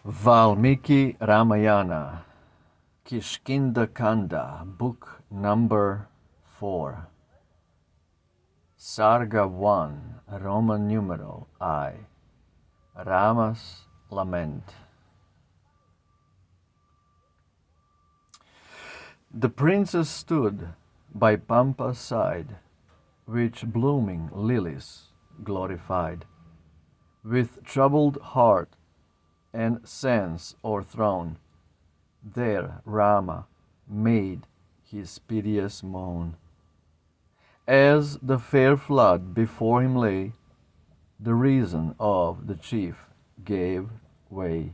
Valmiki Ramayana, Kishkindha Kanda, Book Number 4. Sarga 1, Roman numeral I. RÁMA'S Lament. The princess stood by Pampa's side, which blooming lilies glorified. With troubled heart and sense o'erthrown, there Rama made his piteous moan. As the fair flood before him lay, the reason of the chief gave way.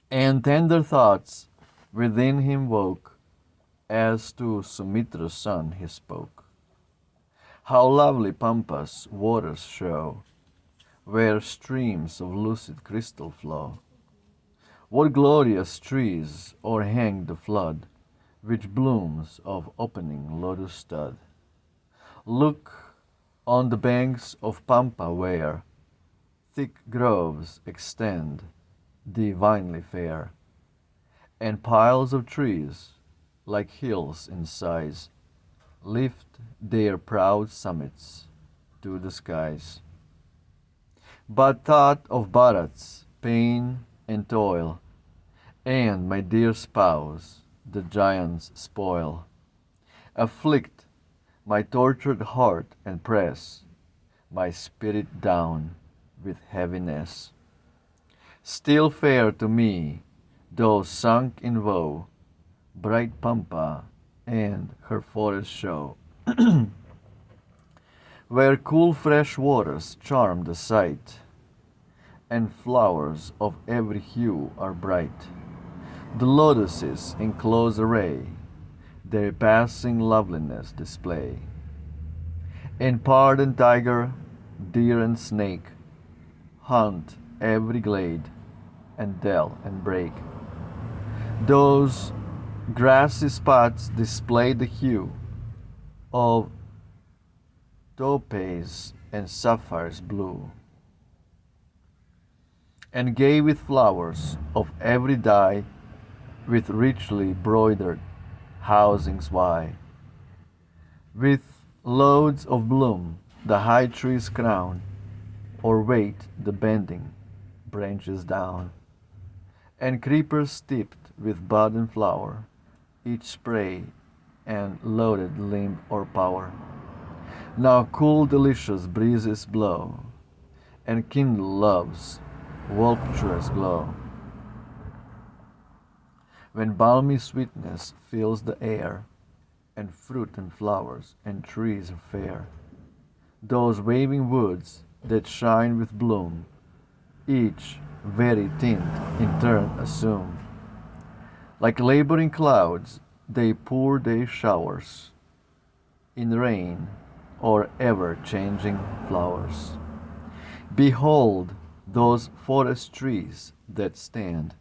And tender thoughts within him woke, as to Sumitra's son he spoke. How lovely Pampa's waters show, where streams of lucid crystal flow. What glorious trees o'erhang the flood, which blooms of opening lotus stud. Look on the banks of Pampa where thick groves extend, divinely fair, and piles of trees, like hills in size, lift their proud summits to the skies. But thought of Bharat's pain and toil, and my dear spouse, the giant's spoil, afflict my tortured heart and press my spirit down with heaviness. Still fair to me, though sunk in woe, bright Pampa and her forest show, where cool fresh waters charm the sight, and flowers of every hue are bright. The lotuses in close array their passing loveliness display. And pard and tiger, deer and snake hunt every glade and dell and brake. Those grassy spots display the hue of topaz and sapphires blue, and gay with flowers of every dye, with richly broidered housings wide. With loads of bloom the high trees crown, or weight the bending branches down, and creepers tipped with bud and flower, each spray and loaded limb or power. Now cool delicious breezes blow, and kindle love's voluptuous glow. When balmy sweetness fills the air, and fruit and flowers and trees are fair, those waving woods that shine with bloom, each very tint in turn assume. Like laboring clouds they pour their showers, in rain or ever-changing flowers. Behold those forest trees that stand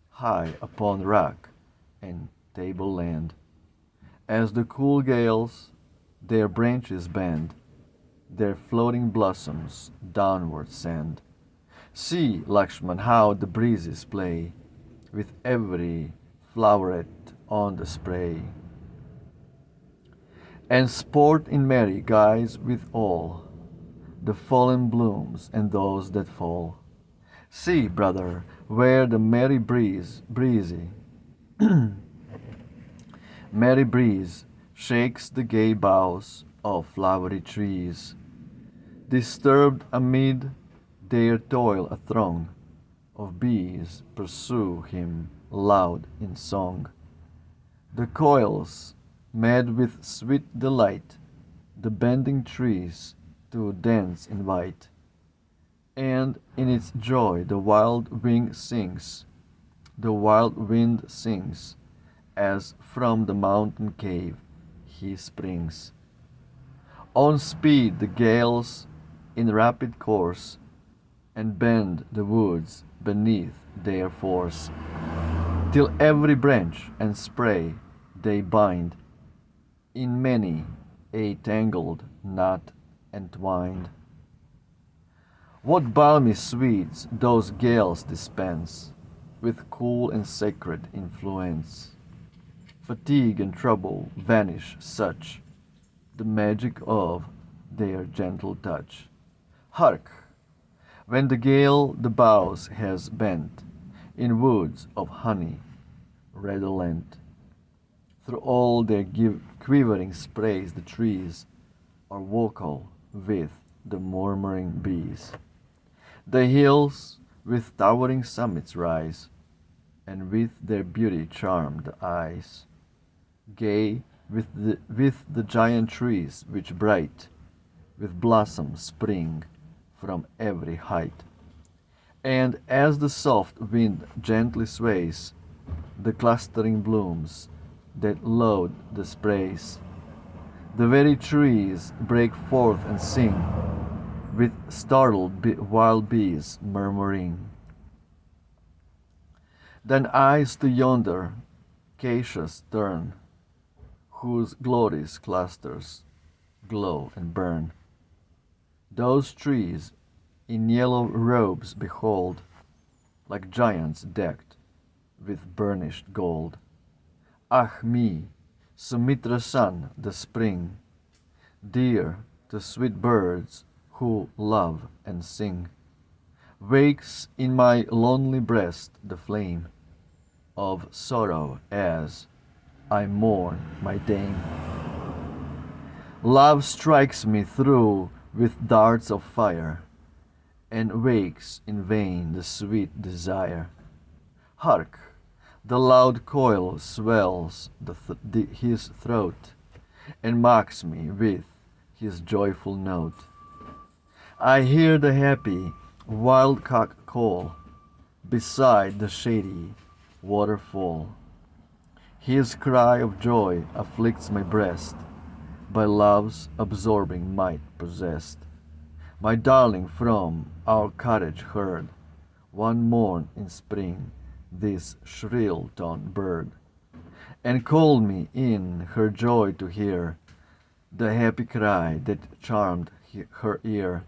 high upon rock and tableland. As the cool gales their branches bend, their floating blossoms downward send. See, Lakshman, how the breezes play with every floweret on the spray, and sport in merry guise with all the fallen blooms and those that fall. See, brother, where the merry breeze shakes the gay boughs of flowery trees. Disturbed amid their toil a throng of bees pursue him loud in song. The coils, mad with sweet delight, the bending trees to dance invite, and in its joy the wild wind sings, as from the mountain cave he springs. On speed the gales in rapid course, and bend the woods beneath their force, till every branch and spray they bind in many a tangled knot entwined. What balmy sweets those gales dispense, with cool and sacred influence. Fatigue and trouble vanish such, the magic of their gentle touch. Hark! When the gale the boughs has bent, in woods of honey redolent, through all their quivering sprays the trees are vocal with the murmuring bees. The hills with towering summits rise, and with their beauty charm the eyes. Gay with the giant trees which bright with blossoms spring from every height. And as the soft wind gently sways the clustering blooms that load the sprays, the very trees break forth and sing, with startled wild bees murmuring. Then eyes to yonder acacias turn, whose glorious clusters glow and burn. Those trees in yellow robes behold, like giants decked with burnished gold. Ah me, Sumitra's son, the spring, dear to sweet birds who love and sing, wakes in my lonely breast the flame of sorrow as I mourn my dame. Love strikes me through with darts of fire, and wakes in vain the sweet desire. Hark! The loud coil swells his throat, and mocks me with his joyful note. I hear the happy wild cock call beside the shady waterfall. His cry of joy afflicts my breast, by love's absorbing might possessed. My darling from our cottage heard, one morn in spring, this shrill-toned bird, and called me in her joy to hear the happy cry that charmed her ear.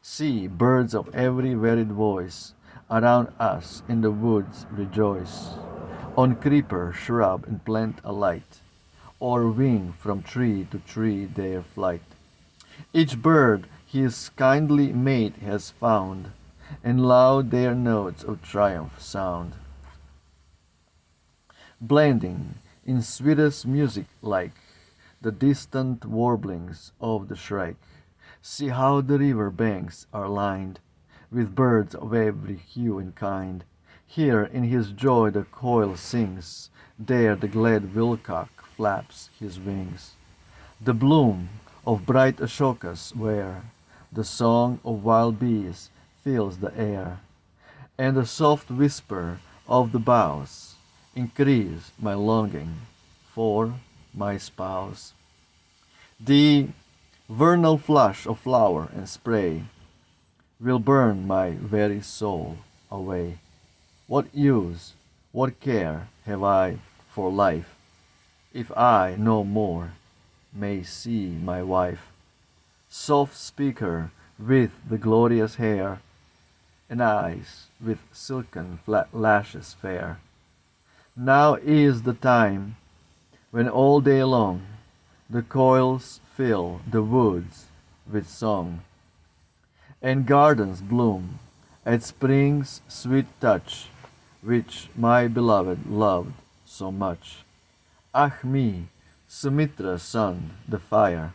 See, birds of every varied voice around us in the woods rejoice, on creeper, shrub, and plant alight, or wing from tree to tree their flight. Each bird his kindly mate has found, and loud their notes of triumph sound, blending in sweetest music like the distant warblings of the shrike. See how the river banks are lined with birds of every hue and kind. Here in his joy the quail sings, there the glad wilcock flaps his wings. The bloom of bright ashokas where the song of wild bees fills the air, and the soft whisper of the boughs increase my longing for my spouse. The vernal flush of flower and spray will burn my very soul away. What use, what care have I for life, if I no more may see my wife? Soft speaker with the glorious hair, and eyes with silken lashes fair. Now is the time when all day long the coils fill the woods with song, and gardens bloom at spring's sweet touch, which my beloved loved so much. Ah me, Sumitra's son, the fire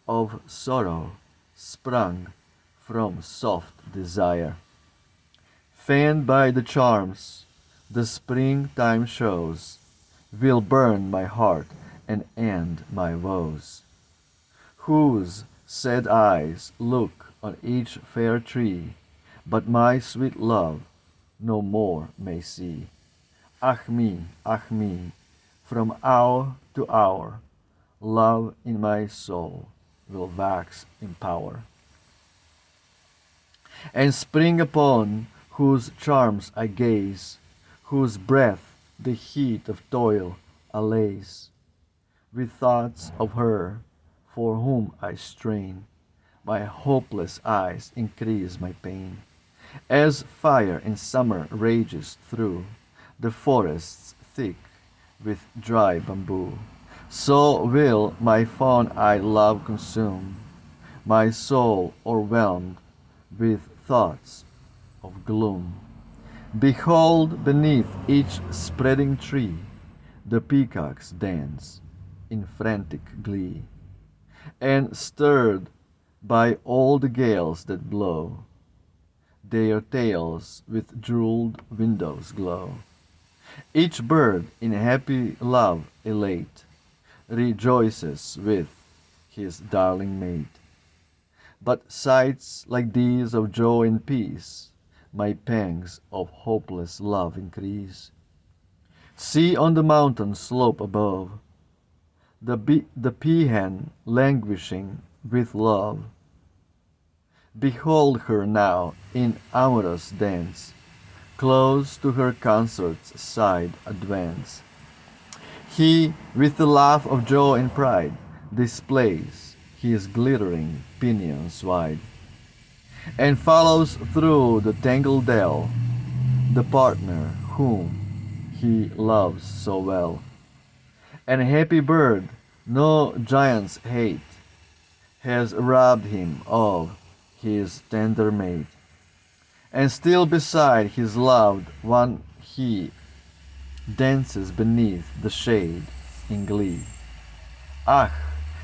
of sorrow sprung from soft desire. Fanned by the charms the springtime shows, will burn my heart and end my woes. Whose sad eyes look on each fair tree, but my sweet love no more may see. Ah me, from hour to hour, love in my soul will wax in power, and spring upon whose charms I gaze, whose breath the heat of toil allays. With thoughts of her for whom I strain, My hopeless eyes increase my pain. As fire in summer rages through the forests thick with dry bamboo, so will my fawn-eyed love consume my soul overwhelmed with thoughts of gloom. Behold, beneath each spreading tree, the peacocks dance in frantic glee, and stirred by all the gales that blow, their tails with jeweled windows glow. Each bird in happy love elate rejoices with his darling mate. But sights like these of joy and peace my pangs of hopeless love increase. See on the mountain slope above the peahen languishing with love. Behold her now in amorous dance, close to her consort's side advance. He, with the laugh of joy and pride, displays his glittering pinions wide, and follows through the tangled dell the partner whom he loves so well. And happy bird, no giant's hate has robbed him of his tender mate, and still beside his loved one he dances beneath the shade in glee. Ah,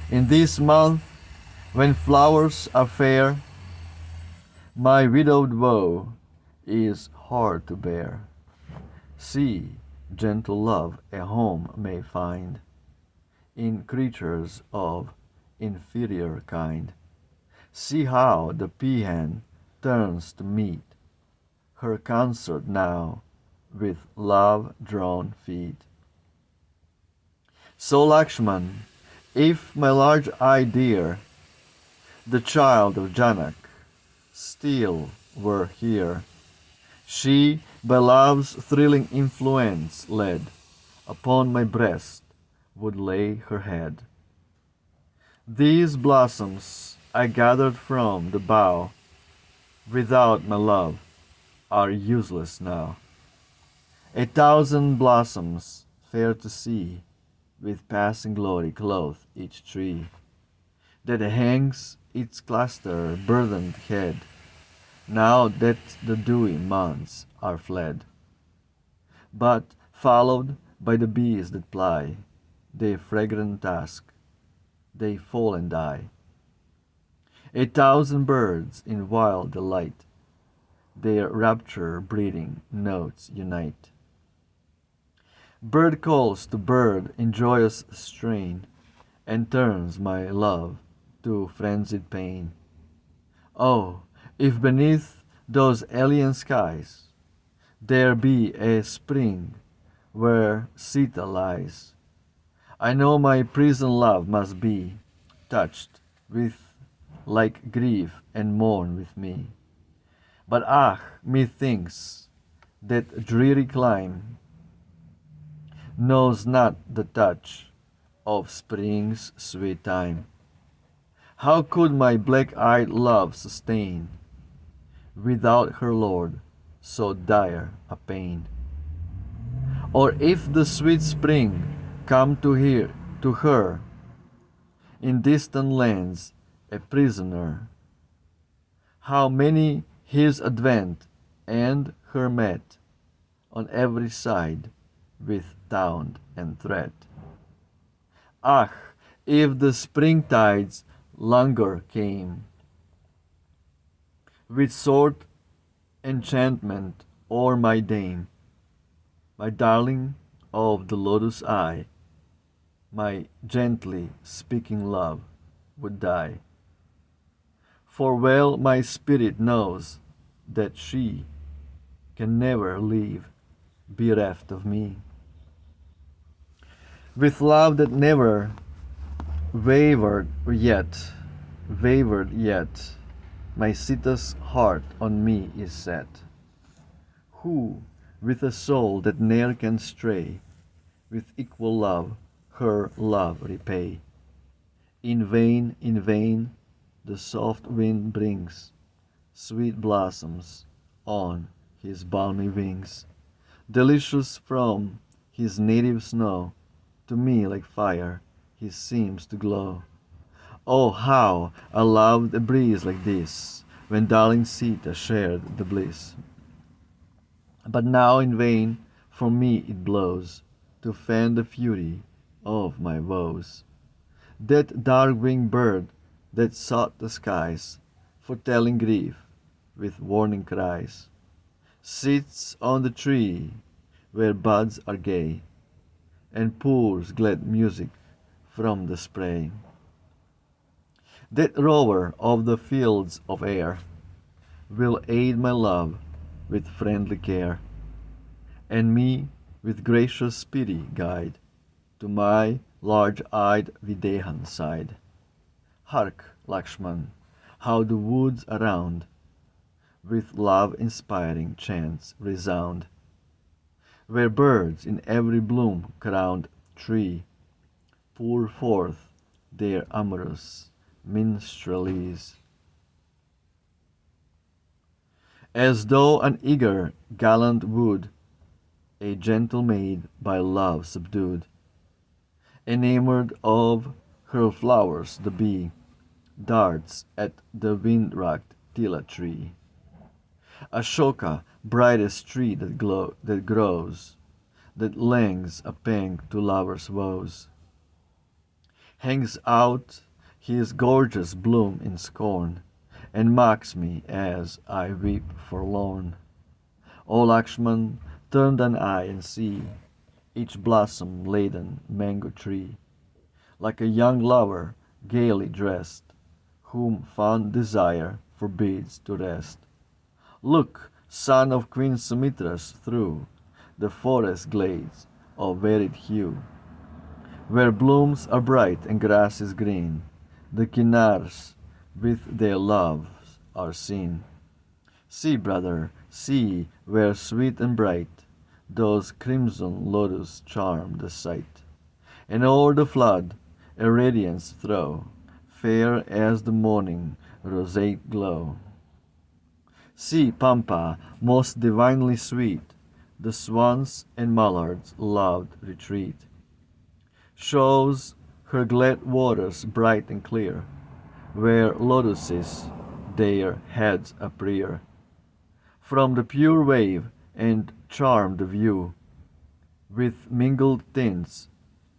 in this month when flowers are fair, my widowed woe is hard to bear. See, gentle love a home may find in creatures of inferior kind. See how the peahen turns to meet her consort now with love-drawn feet. So Lakshman, if my large-eyed dear, the child of Janak, still were here, she, by love's thrilling influence led, upon my breast would lay her head. These blossoms I gathered from the bough, without my love, are useless now. 1,000 blossoms, fair to see, with passing glory clothe each tree, that hangs its cluster burdened head, now that the dewy months are fled. But, followed by the bees that ply their fragrant task, they fall and die. 1,000 birds in wild delight their rapture-breeding notes unite. Bird calls to bird in joyous strain, and turns my love to frenzied pain. Oh, if beneath those alien skies there be a spring where Sita lies, I know my prison love must be touched with like grief and mourn with me. But ah, methinks that dreary clime knows not the touch of spring's sweet time. How could my black-eyed love sustain, without her lord, so dire a pain? Or if the sweet spring come to her, in distant lands a prisoner, how many his advent and her met, on every side with taunt and threat. Ah, if the springtides longer came, with sword enchantment o'er my dame, my darling of the lotus eye, my gently speaking love would die. For well my spirit knows that she can never leave bereft of me. With love that never wavered yet, my Sita's heart on me is set, who, with a soul that ne'er can stray, with equal love her love repay. In vain, the soft wind brings sweet blossoms on his balmy wings, delicious from his native snow. To me like fire he seems to glow. Oh, how I loved a breeze like this, when darling Sita shared the bliss. But now in vain from me it blows, to fan the fury of my woes. That dark-winged bird that sought the skies, foretelling grief with warning cries, sits on the tree where buds are gay, and pours glad music from the spray. That rover of the fields of air will aid my love with friendly care, and me with gracious pity guide to my large-eyed Videhan side. Hark, Lakshman, how the woods around with love-inspiring chants resound, where birds in every bloom-crowned tree pour forth their amorous minstrelies. As though an eager gallant would a gentle maid by love subdued, enamored of her flowers the bee darts at the wind-racked tila tree. Ashoka, brightest tree that grows, that lends a pang to lovers' woes, hangs out his gorgeous bloom in scorn, and mocks me as I weep forlorn. O Lakshman, turn thine eye and see each blossom-laden mango tree, like a young lover gaily dressed, whom fond desire forbids to rest. Look, son of Queen Sumitras, through the forest glades of varied hue, where blooms are bright and grass is green, the Kinnars with their loves are seen. See, brother, see, where sweet and bright those crimson lotus charm the sight, and o'er the flood a radiance throw, fair as the morning roseate glow. See, Pampa, most divinely sweet, the swans and mallards' loved retreat, shows her glad waters bright and clear, where lotuses their heads uprear. From the pure wave and charm the view, with mingled tints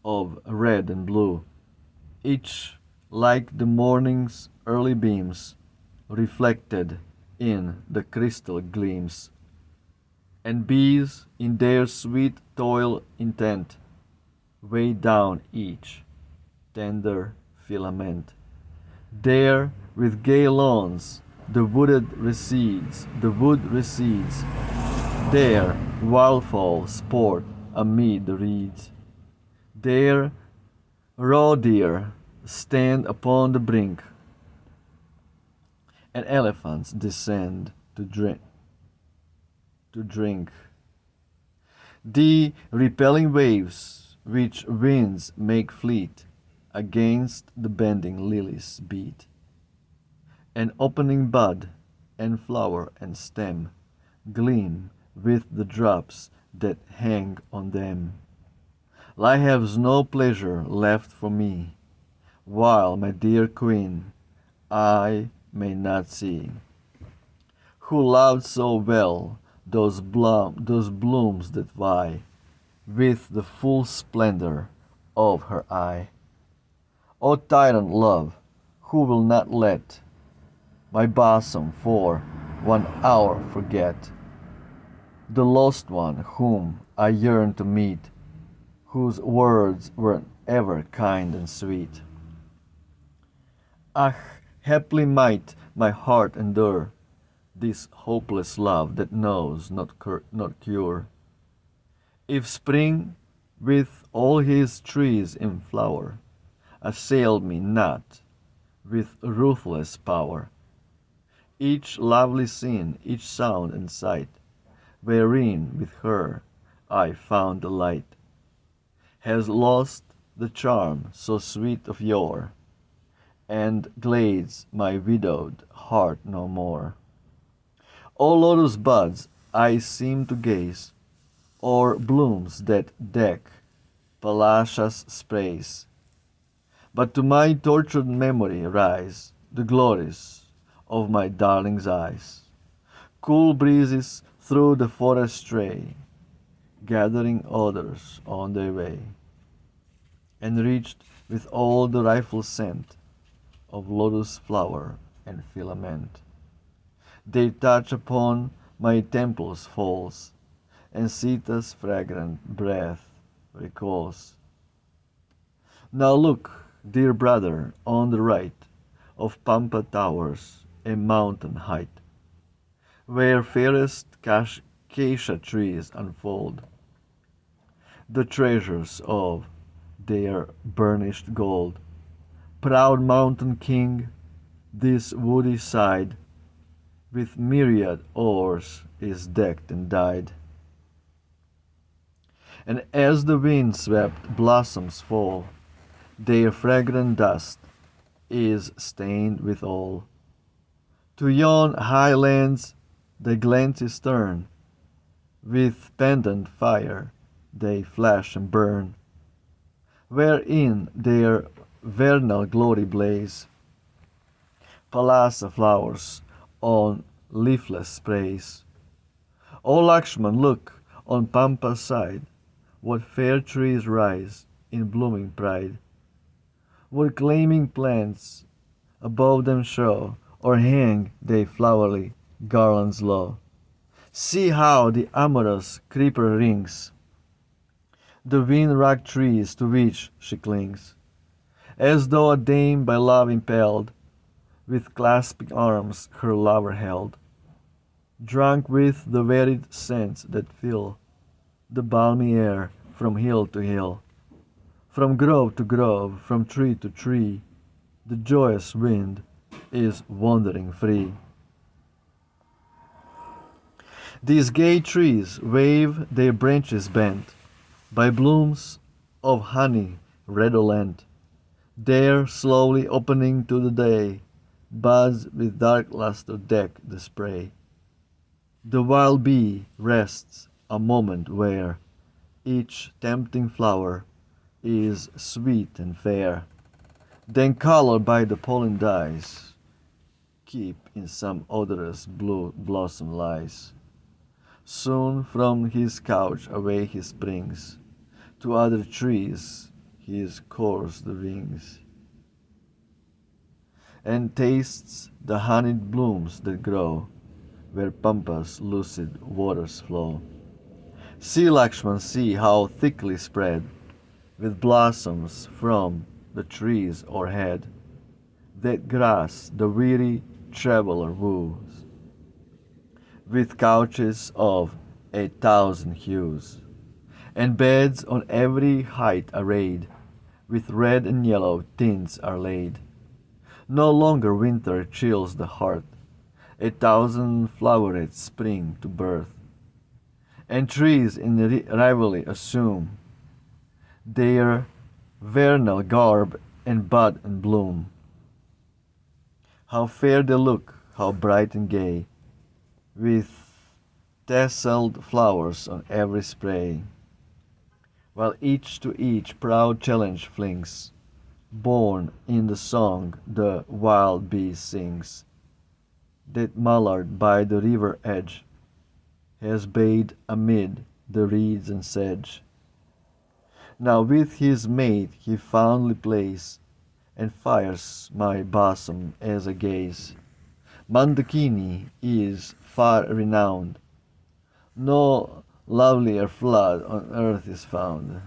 of red and blue, each like the morning's early beams, reflected in the crystal gleams. And bees in their sweet toil intent weigh down each tender filament. There with gay lawns the wood recedes, there wildfowl sport amid the reeds, there raw deer stand upon the brink, and elephants descend to drink. The repelling waves which winds make fleet against the bending lilies beat, and opening bud and flower and stem gleam with the drops that hang on them. Life has no pleasure left for me, while my dear queen I may not see, who loved so well those blooms that vie with the full splendor of her eye. O tyrant love, who will not let my bosom for 1 hour forget the lost one whom I yearn to meet, whose words were ever kind and sweet. Ah, haply might my heart endure this hopeless love that knows not cure, if spring, with all his trees in flower, assailed me not with ruthless power. Each lovely scene, each sound and sight, wherein with her I found delight, has lost the charm so sweet of yore, and glades my widowed heart no more. O lotus buds I seem to gaze, or blooms that deck Pallas's sprays, but to my tortured memory rise the glories of my darling's eyes. Cool breezes through the forest stray, gathering odors on their way, enriched with all the rifle scent of lotus flower and filament. They touch upon my temples falls, and Sita's fragrant breath recalls. Now look, dear brother, on the right of Pampa towers a mountain height, where fairest acacia trees unfold the treasures of their burnished gold. Proud mountain king, this woody side with myriad oars is decked and dyed. And as the wind-swept blossoms fall, their fragrant dust is stained with all. To yon high lands the glances turn, with pendant fire they flash and burn, wherein their vernal glory blaze. Palasa flowers on leafless sprays. O Lakshman, look on Pampa's side, what fair trees rise in blooming pride. What gleaming plants above them show, or hang they flowery garlands low. See how the amorous creeper rings the wind-wracked trees to which she clings, as though a dame by love impelled, with clasping arms her lover held, drunk with the varied scents that fill the balmy air from hill to hill, from grove to grove, from tree to tree, the joyous wind is wandering free. These gay trees wave their branches bent by blooms of honey redolent, there slowly opening to the day, buds with dark lustre deck the spray. The wild bee rests a moment where each tempting flower is sweet and fair, then colored by the pollen dyes, keep in some odorous blue blossom lies. Soon from his couch away he springs, to other trees his course the wings, and tastes the honeyed blooms that grow where Pampa's lucid waters flow. See, Lakshman, see how thickly spread with blossoms from the trees o'erhead, that grass the weary traveller woos, with couches of 1,000 hues, and beds on every height arrayed, with red and yellow tints are laid. No longer winter chills the heart, 1,000 flowerets spring to birth, and trees in rivalry assume their vernal garb and bud and bloom. How fair they look, how bright and gay, with tasseled flowers on every spray, while each to each proud challenge flings, born in the song the wild bee sings, that mallard by the river edge has bathed amid the reeds and sedge. Now with his mate he fondly plays, and fires my bosom as I gaze. Mandakini is far renowned, no lovelier flood on earth is found.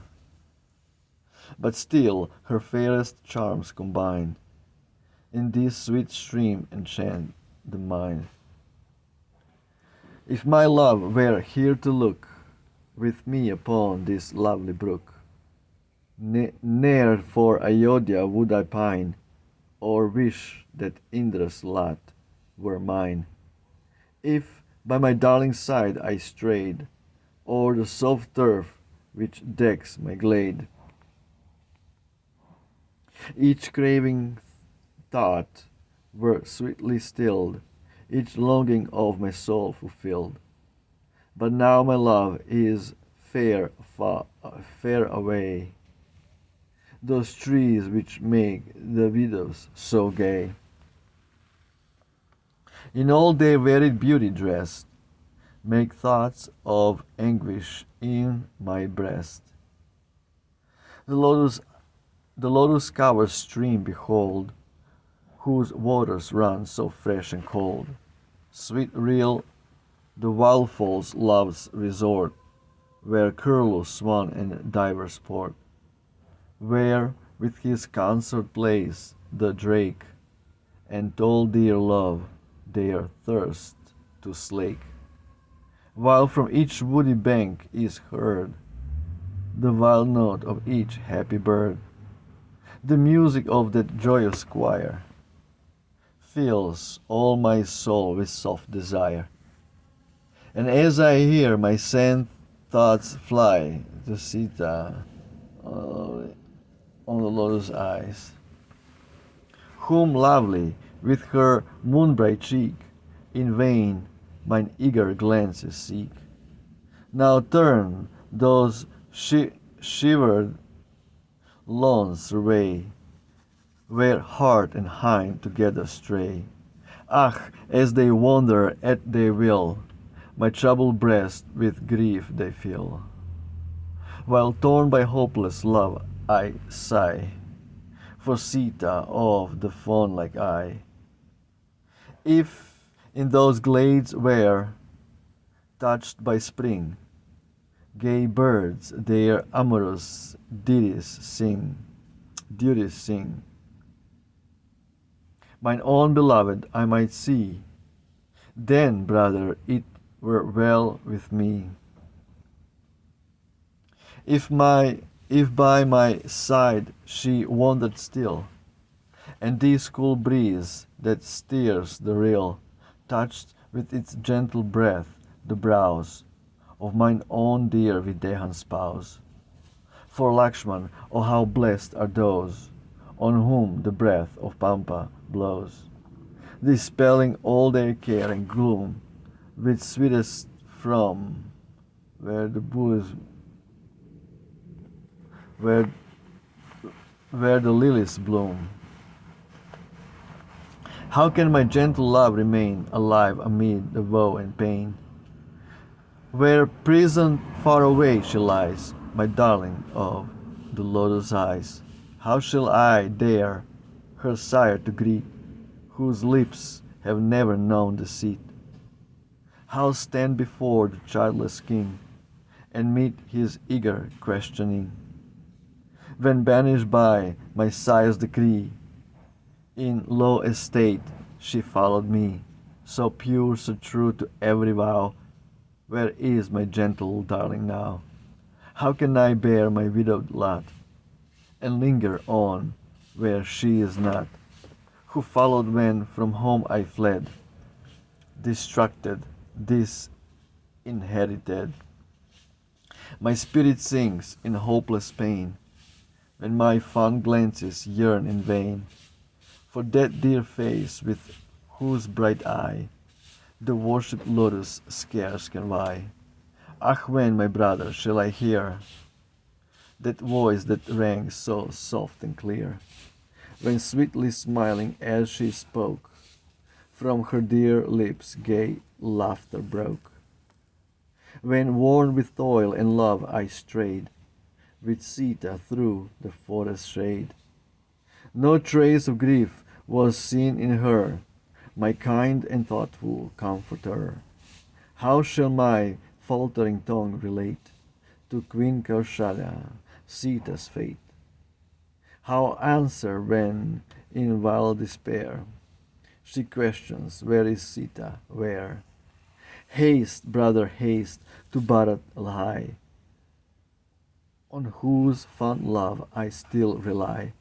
But still her fairest charms combine, in this sweet stream enchant the mind. If my love were here to look with me upon this lovely brook, ne'er for Ayodhya would I pine, or wish that Indra's lot were mine. If by my darling's side I strayed, o'er the soft turf which decks my glade, each craving thought were sweetly stilled, each longing of my soul fulfilled. But now my love is far away, those trees which make the widows so gay, in all their varied beauty dressed, make thoughts of anguish in my breast. The lotus covered stream behold, whose waters run so fresh and cold. Sweet rill, the wild falls love's resort, where curlew, swan, and diver sport, where with his consort plays the drake, and told dear love their thirst to slake. While from each woody bank is heard the wild note of each happy bird, the music of that joyous choir fills all my soul with soft desire. And as I hear, my sad thoughts fly to Sita on the lotus eyes, whom lovely with her moonbright cheek in vain mine eager glances seek. Now turn those shivered lawns away, where heart and hind together stray. Ah, as they wander at their will, my troubled breast with grief they fill. While torn by hopeless love I sigh for Sita of the fawn-like eye. If in those glades where, touched by spring, gay birds their amorous duties sing, mine own beloved I might see, then, brother, it were well with me. If by my side she wandered still, and this cool breeze that stirs the rill touched with its gentle breath the brows of mine own dear Videhan spouse. For Lakshman, oh how blessed are those on whom the breath of Pampa blows, dispelling all their care and gloom with sweetest from where the lilies bloom. How can my gentle love remain alive amid the woe and pain? Where prisoned far away she lies, my darling of the lotus eyes, how shall I dare her sire to greet, whose lips have never known deceit? How stand before the childless king, and meet his eager questioning, when banished by my sire's decree, in low estate she followed me, so pure, so true to every vow. Where is my gentle darling now? How can I bear my widowed lot, and linger on where she is not, who followed when from home I fled, distracted, disinherited? My spirit sinks in hopeless pain, when my fond glances yearn in vain for that dear face with whose bright eye the worshipped lotus scarce can vie. Ah, when, my brother, shall I hear that voice that rang so soft and clear, when sweetly smiling as she spoke, from her dear lips gay laughter broke? When worn with toil and love I strayed with Sita through the forest shade, no trace of grief was seen in her, my kind and thoughtful comforter. How shall my faltering tongue relate to Queen Kaushalya, Sita's fate? How answer when, in wild despair, she questions, where is Sita, where? Haste, brother, haste to Bharat high, on whose fond love I still rely.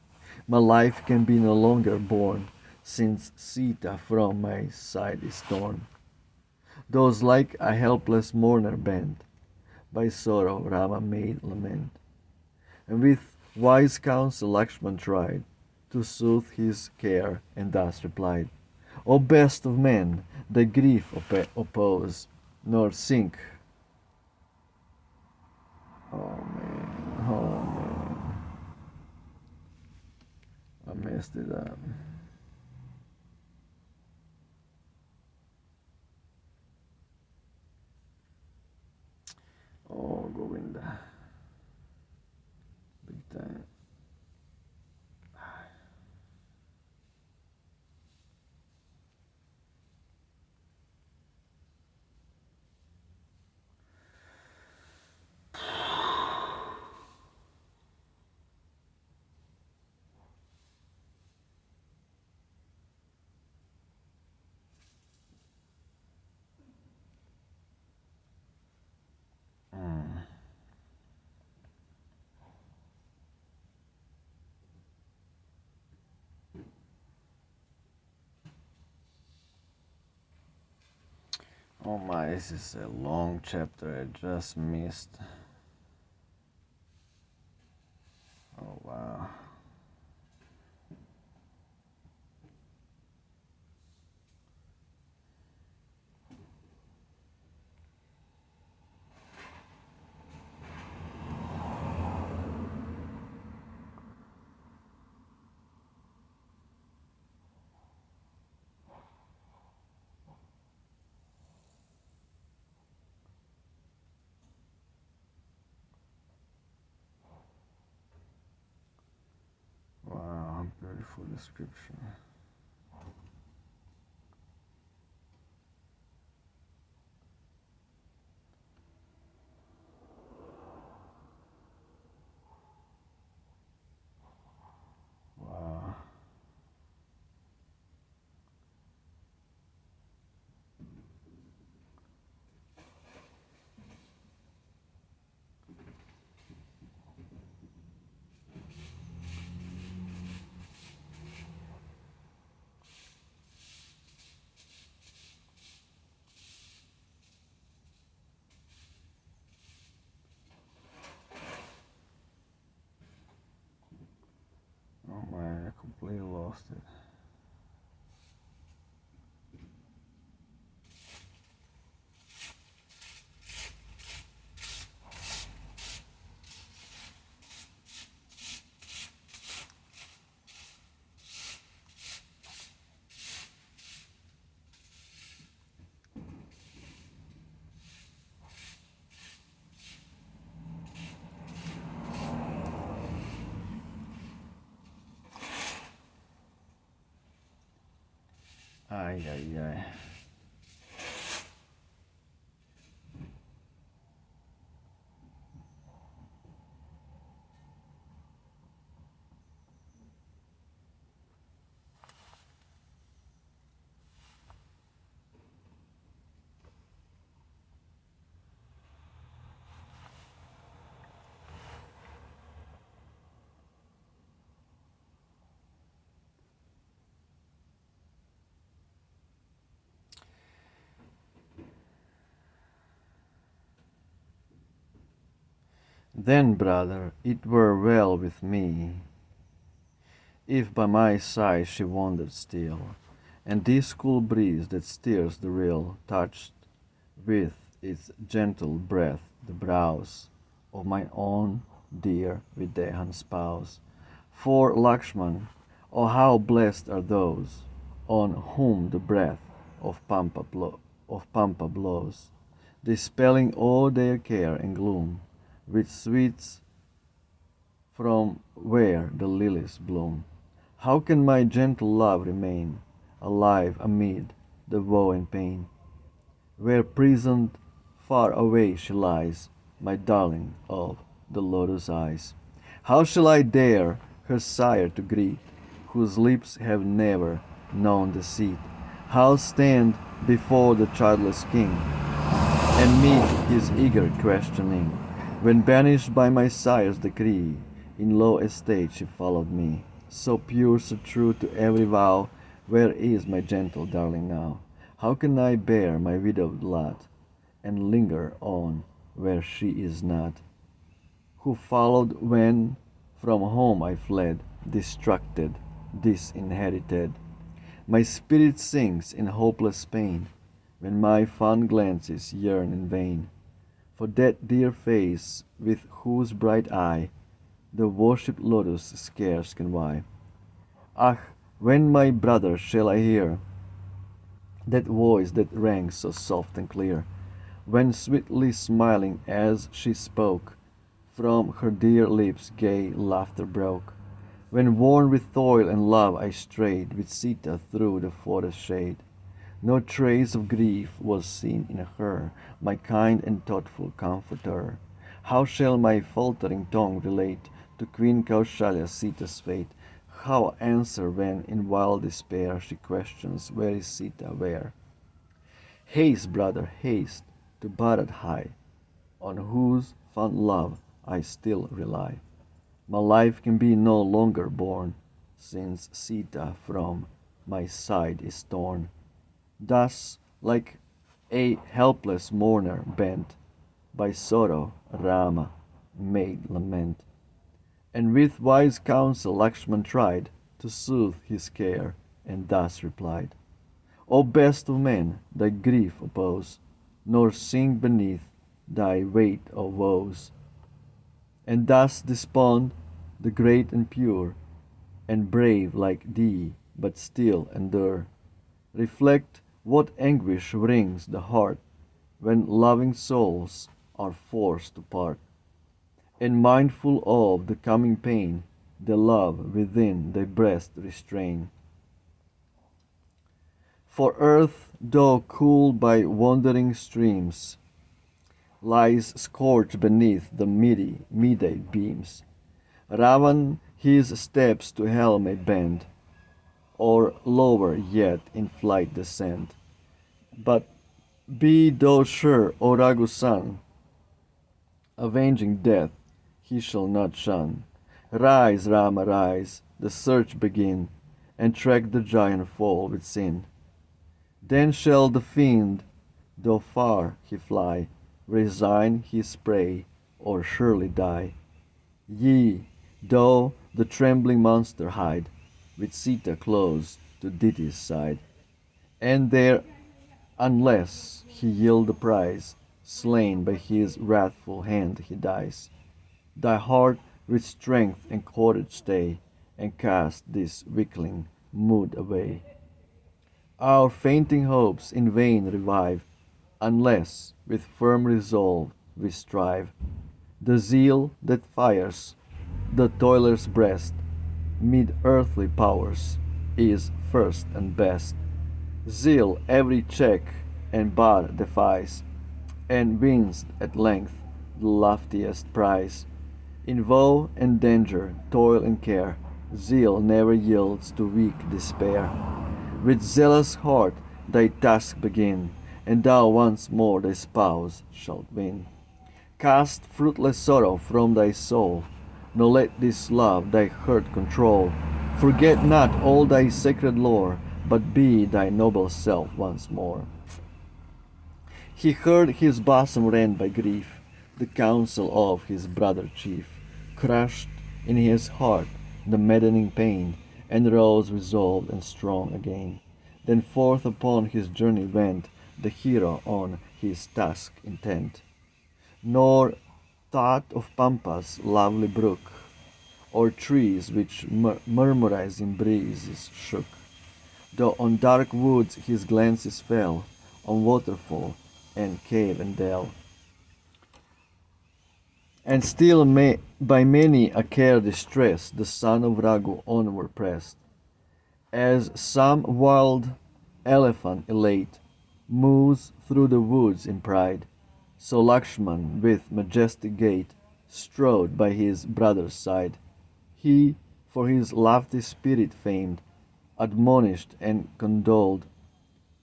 My life can be no longer borne, since Sita from my side is torn. Those like a helpless mourner bent, by sorrow Rama made lament, and with wise counsel Lakshman tried to soothe his care, and thus replied, O best of men, thy grief oppose, nor sink. Oh man, oh man, I messed it up. Oh, Govinda, big time. Oh my, this is a long chapter I just missed. Oh wow. Wow, beautiful description. Wow. Oh my, I completely lost it. Ay, ay, ay. Then, brother, it were well with me, if by my side she wandered still, and this cool breeze that stirs the rill touched with its gentle breath the brows of my own dear Videhan spouse. For Lakshman, oh how blessed are those on whom the breath of Pampa blows, dispelling all their care and gloom with sweets from where the lilies bloom. How can my gentle love remain alive amid the woe and pain, where prisoned far away she lies, my darling of the lotus eyes? How shall I dare her sire to greet, whose lips have never known deceit? How stand before the childless king, and meet his eager questioning, when banished by my sire's decree, in low estate she followed me, so pure, so true to every vow? Where is my gentle darling now? How can I bear my widowed lot, and linger on where she is not? Who followed when from home I fled, distracted, disinherited. My spirit sinks in hopeless pain when my fond glances yearn in vain for that dear face with whose bright eye the worshipped lotus scarce can vie. Ah, when, my brother, shall I hear that voice that rang so soft and clear, when sweetly smiling as she spoke, from her dear lips gay laughter broke? When worn with toil and love I strayed with Sita through the forest shade, no trace of grief was seen in her, my kind and thoughtful comforter. How shall my faltering tongue relate to Queen Kaushalya Sita's fate? How answer when in wild despair she questions where is Sita, where? Haste, brother, haste to Bharat high, on whose fond love I still rely. My life can be no longer borne, since Sita from my side is torn. Thus, like a helpless mourner bent by sorrow, Rama made lament. And with wise counsel Lakshman tried to soothe his care, and thus replied, O best of men, thy grief oppose, nor sink beneath thy weight of woes. And thus despond the great and pure, and brave like thee, but still endure. Reflect what anguish wrings the heart when loving souls are forced to part, and mindful of the coming pain, the love within thy breast restrain. For earth, though cooled by wandering streams, lies scorched beneath the midday beams. Ravan his steps to hell may bend, or lower yet in flight descend. But be thou sure, O Raghu's son, avenging death he shall not shun. Rise, Rama, rise, the search begin, and track the giant fall with sin. Then shall the fiend, though far he fly, resign his prey, or surely die. Ye, though the trembling monster hide, with Sita close to Diti's side, and there, unless he yield the prize, slain by his wrathful hand he dies. Thy heart with strength and courage stay, and cast this weakling mood away. Our fainting hopes in vain revive, unless with firm resolve we strive. The zeal that fires the toiler's breast mid earthly powers is first and best. Zeal every check and bar defies, and wins at length the loftiest prize. In woe and danger, toil and care, zeal never yields to weak despair. With zealous heart thy task begin, and thou once more thy spouse shalt win. Cast fruitless sorrow from thy soul, nor let this love thy hurt control. Forget not all thy sacred lore, but be thy noble self once more. He heard his bosom rent by grief, the counsel of his brother chief, crushed in his heart the maddening pain, and rose resolved and strong again. Then forth upon his journey went the hero on his task intent, nor thought of Pampa's lovely brook, or trees which murmurizing breezes shook, though on dark woods his glances fell, on waterfall and cave and dell. And still by many a care distressed, the son of Raghu onward pressed, as some wild elephant elate moves through the woods in pride, so Lakshman with majestic gait strode by his brother's side. He, for his lofty spirit famed, admonished and condoled,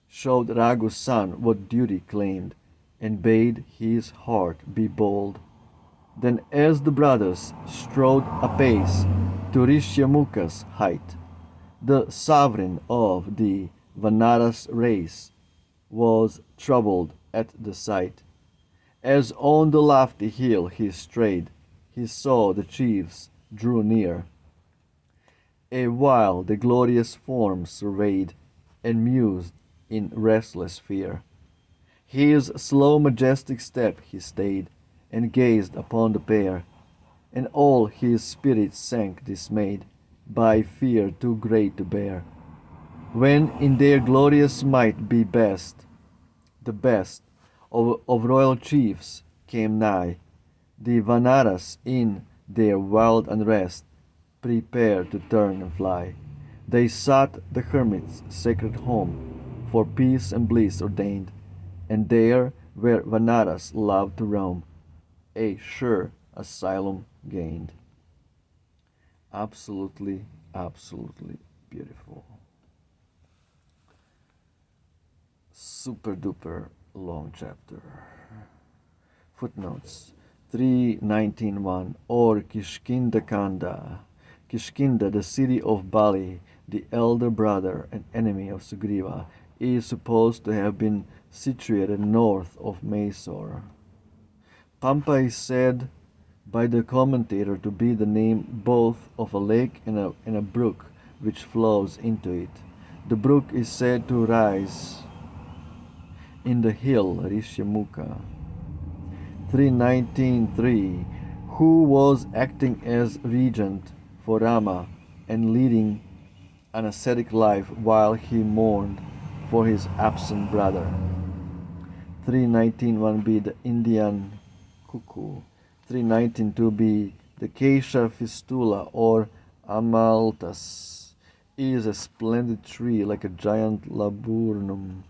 showed Raghu's son what duty claimed, and bade his heart be bold. Then as the brothers strode apace to Rishyamukha's height, the sovereign of the Vanaras race was troubled at the sight. As on the lofty hill he strayed, he saw the chiefs drew near. A while the glorious form surveyed, and mused in restless fear. His slow majestic step he stayed, and gazed upon the pair, and all his spirit sank dismayed, by fear too great to bear. When in their glorious might be best, the best of royal chiefs came nigh, the Vanaras in their wild unrest prepared to turn and fly. They sought the hermit's sacred home, for peace and bliss ordained, and there where Vanaras loved to roam, a sure asylum gained. Absolutely, absolutely beautiful. Super duper long chapter. Footnotes 3:19:1 or Kishkindha Kanda. Kishkindha, the city of Bali, the elder brother and enemy of Sugriva, is supposed to have been situated north of Mysore. Pampa is said by the commentator to be the name both of a lake and a brook which flows into it. The brook is said to rise in the hill Rishyamukha. 3:19:3 who was acting as regent for Rama and leading an ascetic life while he mourned for his absent brother. 3:19:1b the Indian cuckoo. 3:19:2b the Acacia fistula or Amalthus is a splendid tree like a giant laburnum,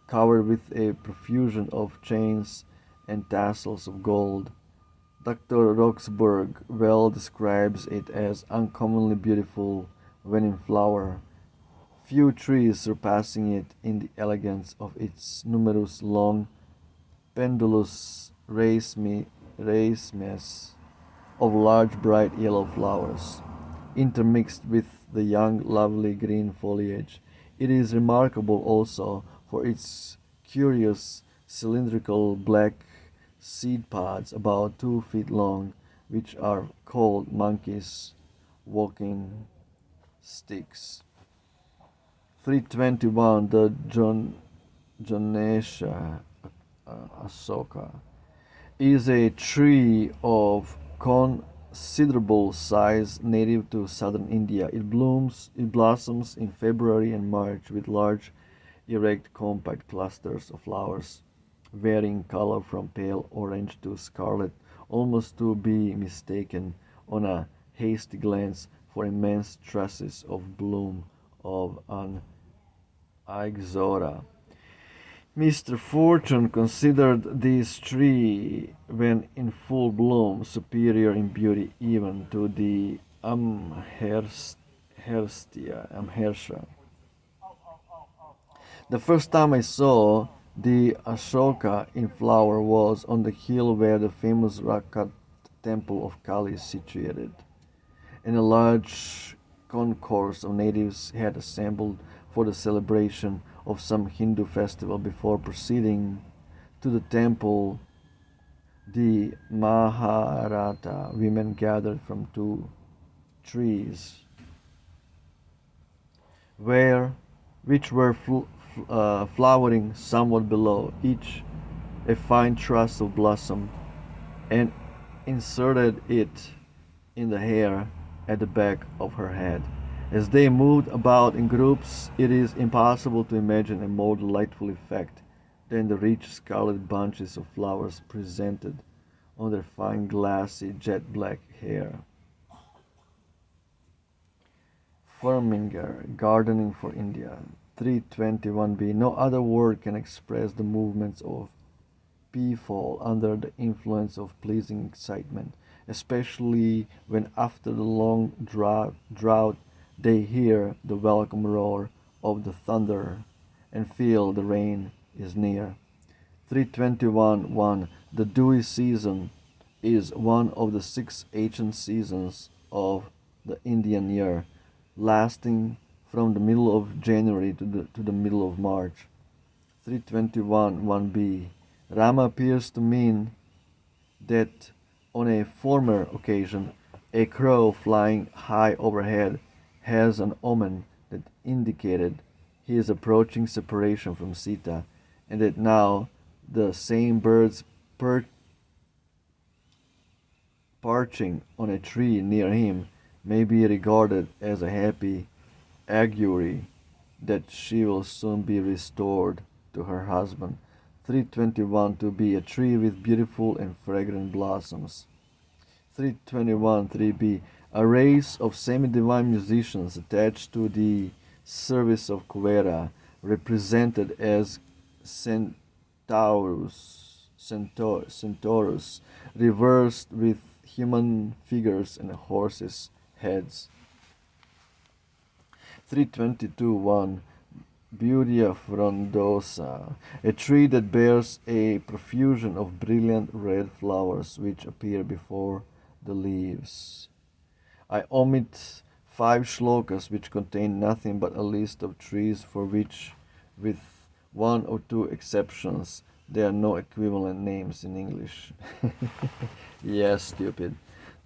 covered with a profusion of chains and tassels of gold. Dr. Roxburgh well describes it as uncommonly beautiful when in flower, few trees surpassing it in the elegance of its numerous long, pendulous racemes of large bright yellow flowers, intermixed with the young lovely green foliage. It is remarkable also for its curious cylindrical black seed pods about 2 feet long, which are called monkeys' walking sticks. 3:21 the Jonesha Asoka is a tree of considerable size native to southern India. It blossoms in February and March with large, erect, compact clusters of flowers, varying color from pale orange to scarlet, almost to be mistaken on a hasty glance for immense trusses of bloom of an Ixora. Mr. Fortune considered this tree, when in full bloom, superior in beauty even to the Amherstia. The first time I saw the Ashoka in flower was on the hill where the famous rock-cut temple of Kali is situated, and a large concourse of natives had assembled for the celebration of some Hindu festival. Before proceeding to the temple, the Maharata women gathered from 2 trees, which were flowering somewhat below, each a fine truss of blossom, and inserted it in the hair at the back of her head. As they moved about in groups, it is impossible to imagine a more delightful effect than the rich scarlet bunches of flowers presented on their fine glassy jet black hair. Firminger, Gardening for India. 3:21b. No other word can express the movements of peafowl under the influence of pleasing excitement, especially when after the long drought they hear the welcome roar of the thunder and feel the rain is near. 3:21:1 The dewy season is one of the 6 ancient seasons of the Indian year, lasting from the middle of January to the middle of March. 3:21:1b Rama appears to mean that on a former occasion a crow flying high overhead has an omen that indicated he is approaching separation from Sita, and that now the same birds perching on a tree near him may be regarded as a happy augury that she will soon be restored to her husband. 321 to be a tree with beautiful and fragrant blossoms. 321 3b a race of semi-divine musicians attached to the service of Kuvera, represented as centaurs, reversed with human figures and horses' heads. 322.1 Beautia frondosa, a tree that bears a profusion of brilliant red flowers which appear before the leaves. I omit 5 shlokas which contain nothing but a list of trees for which, with 1 or 2 exceptions, there are no equivalent names in English. Yes, stupid.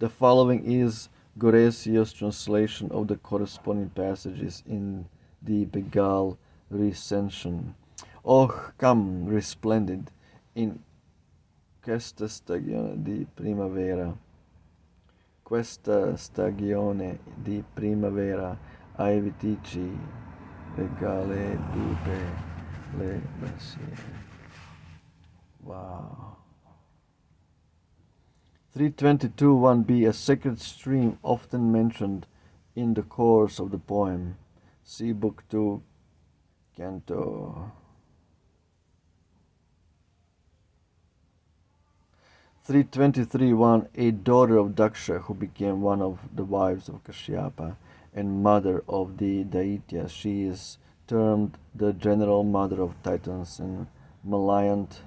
The following is Gorecio's translation of the corresponding passages in the Bengal recension. Oh, come, resplendent in questa stagione di primavera. Questa stagione di primavera ai vitici regale tutte le messiere. Wow. 322.1b a sacred stream often mentioned in the course of the poem. See Book 2, Canto. 323.1 a daughter of Daksha who became one of the wives of Kashyapa and mother of the Daityas. She is termed the general mother of Titans and malignant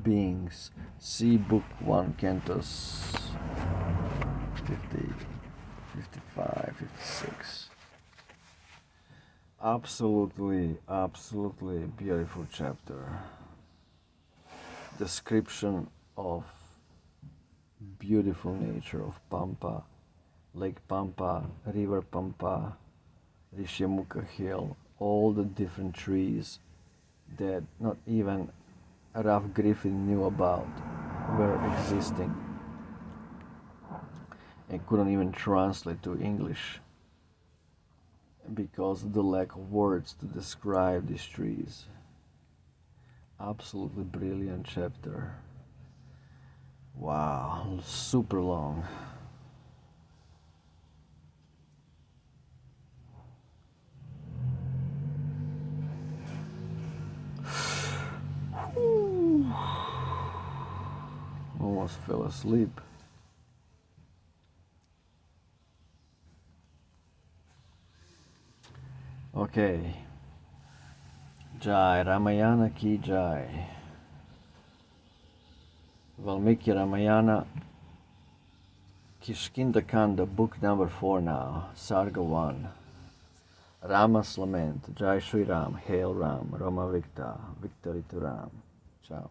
beings. See Book 1, Cantos 50, 55, 56. Absolutely beautiful chapter. Description of beautiful nature of Pampa, Lake Pampa, River Pampa, Rishyamukha Hill, all the different trees that not even Ralph Griffin knew about were existing and couldn't even translate to English because of the lack of words to describe these trees. Absolutely brilliant chapter. Wow, super long. Almost fell asleep. Okay. Jai Ramayana ki Jai. Valmiki Ramayana, Kishkindha Kanda, book number 4 now, Sarga 1. Rama's Lament, Jai Shri Ram, Hail Ram, Rama Victa, Victory to Ram. Ciao.